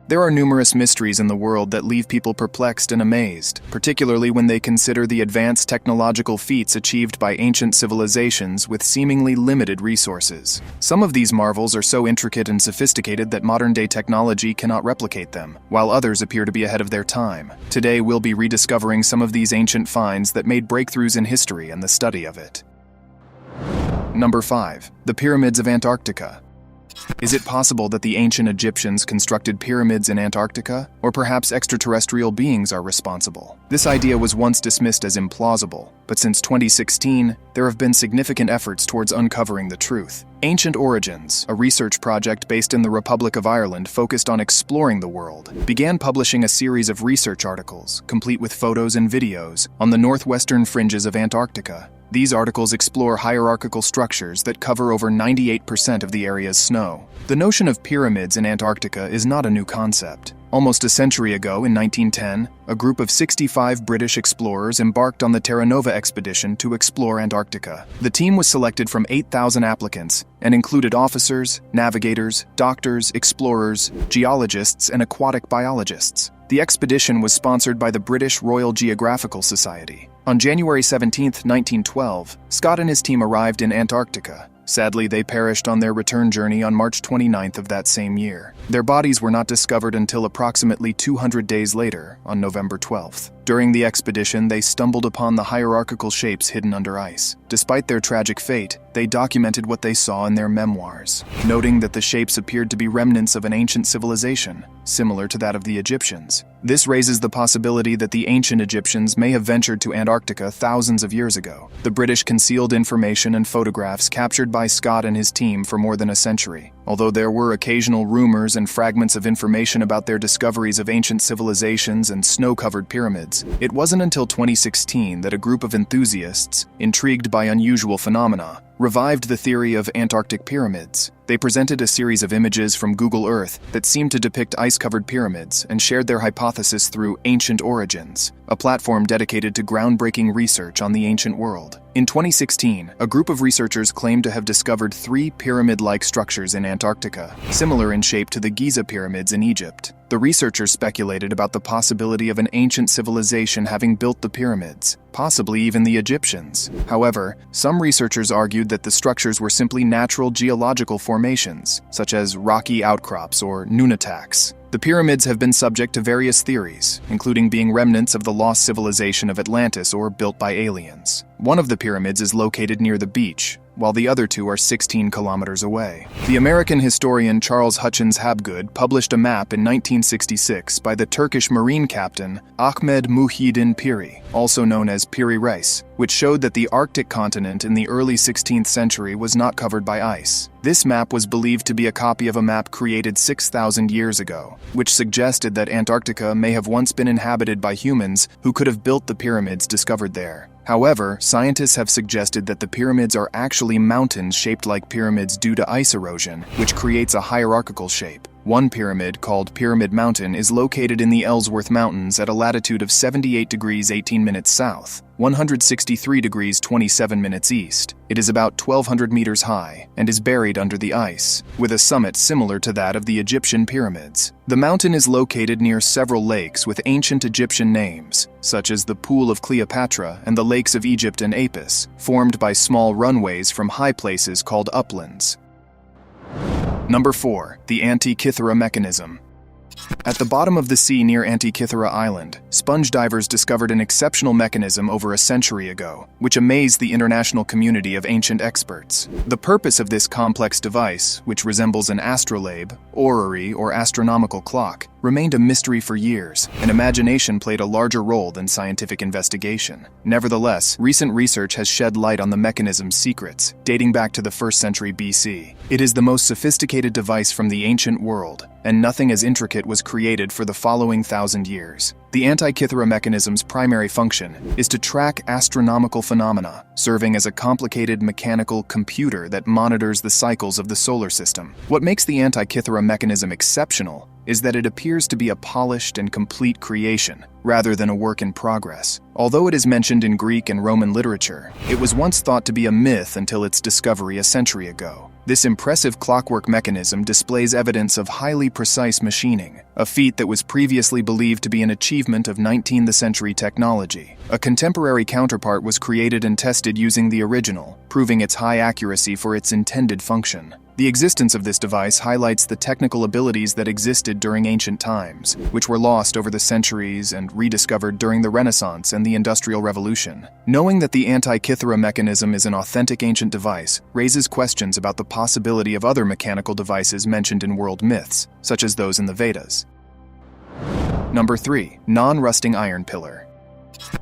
There are numerous mysteries in the world that leave people perplexed and amazed, particularly when they consider the advanced technological feats achieved by ancient civilizations with seemingly limited resources. Some of these marvels are so intricate and sophisticated that modern-day technology cannot replicate them, while others appear to be ahead of their time. Today, we'll be rediscovering some of these ancient finds that made breakthroughs in history and the study of it. Number 5. The Pyramids of Antarctica. Is it possible that the ancient Egyptians constructed pyramids in Antarctica? Or perhaps extraterrestrial beings are responsible? This idea was once dismissed as implausible, but since 2016, there have been significant efforts towards uncovering the truth. Ancient Origins, a research project based in the Republic of Ireland focused on exploring the world, began publishing a series of research articles, complete with photos and videos, on the northwestern fringes of Antarctica. These articles explore hierarchical structures that cover over 98% of the area's snow. The notion of pyramids in Antarctica is not a new concept. Almost a century ago, in 1910, a group of 65 British explorers embarked on the Terra Nova expedition to explore Antarctica. The team was selected from 8,000 applicants and included officers, navigators, doctors, explorers, geologists, and aquatic biologists. The expedition was sponsored by the British Royal Geographical Society. On January 17, 1912, Scott and his team arrived in Antarctica. Sadly, they perished on their return journey on March 29th of that same year. Their bodies were not discovered until approximately 200 days later, on November 12th. During the expedition, they stumbled upon the hierarchical shapes hidden under ice. Despite their tragic fate, they documented what they saw in their memoirs, noting that the shapes appeared to be remnants of an ancient civilization, similar to that of the Egyptians. This raises the possibility that the ancient Egyptians may have ventured to Antarctica thousands of years ago. The British concealed information and photographs captured by Scott and his team for more than a century. Although there were occasional rumors and fragments of information about their discoveries of ancient civilizations and snow-covered pyramids, it wasn't until 2016 that a group of enthusiasts, intrigued by unusual phenomena, revived the theory of Antarctic pyramids. They presented a series of images from Google Earth that seemed to depict ice-covered pyramids and shared their hypothesis through Ancient Origins, a platform dedicated to groundbreaking research on the ancient world. In 2016, a group of researchers claimed to have discovered 3 pyramid-like structures in Antarctica, similar in shape to the Giza pyramids in Egypt. The researchers speculated about the possibility of an ancient civilization having built the pyramids, possibly even the Egyptians. However, some researchers argued that the structures were simply natural geological formations, such as rocky outcrops or nunataks. The pyramids have been subject to various theories, including being remnants of the lost civilization of Atlantis or built by aliens. One of the pyramids is located near the beach, while the other 2 are 16 kilometers away. The American historian Charles Hutchins Habgood published a map in 1966 by the Turkish marine captain Ahmed Muhyiddin Piri, also known as Piri Reis, which showed that the Arctic continent in the early 16th century was not covered by ice. This map was believed to be a copy of a map created 6,000 years ago, which suggested that Antarctica may have once been inhabited by humans who could have built the pyramids discovered there. However, scientists have suggested that the pyramids are actually mountains shaped like pyramids due to ice erosion, which creates a hierarchical shape. One pyramid, called Pyramid Mountain, is located in the Ellsworth Mountains at a latitude of 78 degrees 18 minutes south, 163 degrees 27 minutes east. It is about 1,200 meters high and is buried under the ice, with a summit similar to that of the Egyptian pyramids. The mountain is located near several lakes with ancient Egyptian names, such as the Pool of Cleopatra and the Lakes of Egypt and Apis, formed by small runways from high places called uplands. Number 4. The Antira Mechanism. At the bottom of the sea near Antikythera Island, sponge divers discovered an exceptional mechanism over a century ago, which amazed the international community of ancient experts. The purpose of this complex device, which resembles an astrolabe, orrery, or astronomical clock, remained a mystery for years, and imagination played a larger role than scientific investigation. Nevertheless, recent research has shed light on the mechanism's secrets, dating back to the 1st century BC. It is the most sophisticated device from the ancient world, and nothing as intricate was created for the following 1,000 years. The Antikythera mechanism's primary function is to track astronomical phenomena, serving as a complicated mechanical computer that monitors the cycles of the solar system. What makes the Antikythera mechanism exceptional is that it appears to be a polished and complete creation, rather than a work in progress. Although it is mentioned in Greek and Roman literature, it was once thought to be a myth until its discovery a century ago. This impressive clockwork mechanism displays evidence of highly precise machining, a feat that was previously believed to be an achievement of 19th century technology. A contemporary counterpart was created and tested using the original, proving its high accuracy for its intended function. The existence of this device highlights the technical abilities that existed during ancient times, which were lost over the centuries and rediscovered during the Renaissance and the Industrial Revolution. Knowing that the Antira Mechanism is an authentic ancient device raises questions about the possibility of other mechanical devices mentioned in world myths, such as those in the Vedas. Number 3. Non-rusting iron pillar.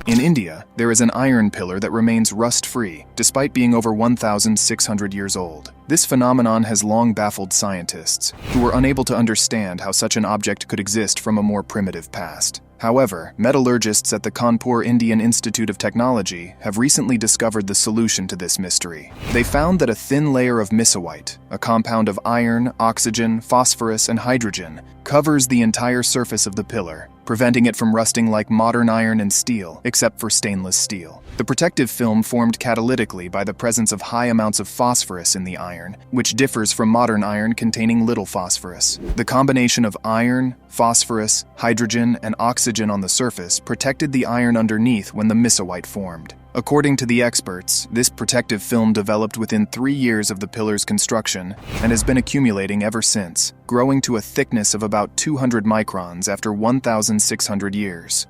In India, there is an iron pillar that remains rust-free, despite being over 1,600 years old. This phenomenon has long baffled scientists, who were unable to understand how such an object could exist from a more primitive past. However, metallurgists at the Kanpur Indian Institute of Technology have recently discovered the solution to this mystery. They found that a thin layer of misoite, a compound of iron, oxygen, phosphorus, and hydrogen, covers the entire surface of the pillar, preventing it from rusting like modern iron and steel, except for stainless steel. The protective film formed catalytically by the presence of high amounts of phosphorus in the iron, which differs from modern iron containing little phosphorus. The combination of iron, phosphorus, hydrogen, and oxygen on the surface protected the iron underneath when the misoite formed. According to the experts, this protective film developed within 3 years of the pillar's construction and has been accumulating ever since, growing to a thickness of about 200 microns after 1,600 years.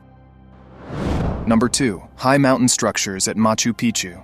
Number 2. High mountain structures at Machu Picchu.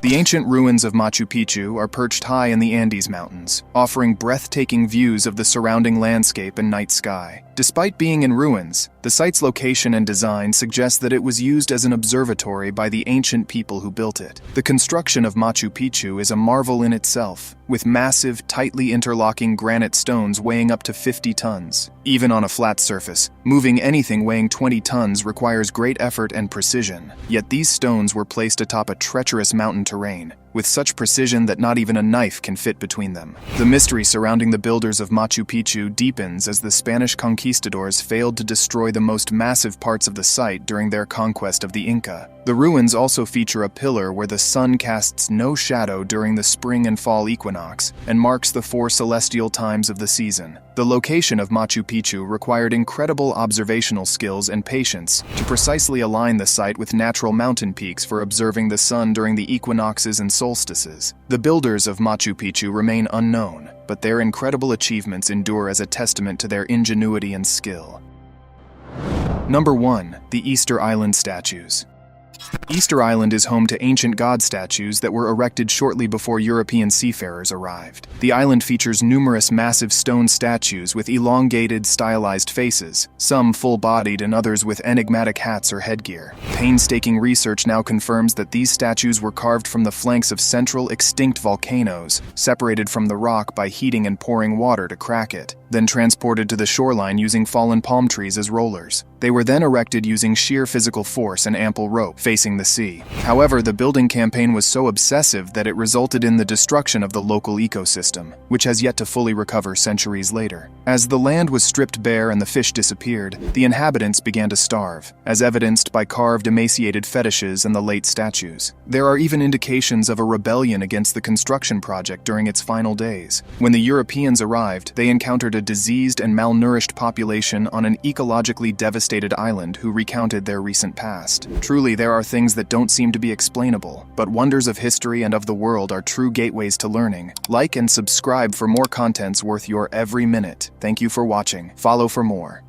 The ancient ruins of Machu Picchu are perched high in the Andes Mountains, offering breathtaking views of the surrounding landscape and night sky. Despite being in ruins, the site's location and design suggest that it was used as an observatory by the ancient people who built it. The construction of Machu Picchu is a marvel in itself, with massive, tightly interlocking granite stones weighing up to 50 tons. Even on a flat surface, moving anything weighing 20 tons requires great effort and precision. Yet these stones were placed atop a treacherous mountain terrain, with such precision that not even a knife can fit between them. The mystery surrounding the builders of Machu Picchu deepens as the Spanish conquistadors failed to destroy the most massive parts of the site during their conquest of the Inca. The ruins also feature a pillar where the sun casts no shadow during the spring and fall equinox and marks the 4 celestial times of the season. The location of Machu Picchu required incredible observational skills and patience to precisely align the site with natural mountain peaks for observing the sun during the equinoxes and solstices. The builders of Machu Picchu remain unknown, but their incredible achievements endure as a testament to their ingenuity and skill. Number 1. The Easter Island statues. Easter Island is home to ancient god statues that were erected shortly before European seafarers arrived. The island features numerous massive stone statues with elongated, stylized faces, some full-bodied and others with enigmatic hats or headgear. Painstaking research now confirms that these statues were carved from the flanks of central extinct volcanoes, separated from the rock by heating and pouring water to crack it, then transported to the shoreline using fallen palm trees as rollers. They were then erected using sheer physical force and ample rope, facing the sea. However, the building campaign was so obsessive that it resulted in the destruction of the local ecosystem, which has yet to fully recover centuries later. As the land was stripped bare and the fish disappeared, the inhabitants began to starve, as evidenced by carved emaciated fetishes and the late statues. There are even indications of a rebellion against the construction project during its final days. When the Europeans arrived, they encountered a diseased and malnourished population on an ecologically devastated island who recounted their recent past. Truly, there are things that don't seem to be explainable, but wonders of history and of the world are true gateways to learning. Like and subscribe for more contents worth your every minute. Thank you for watching. Follow for more.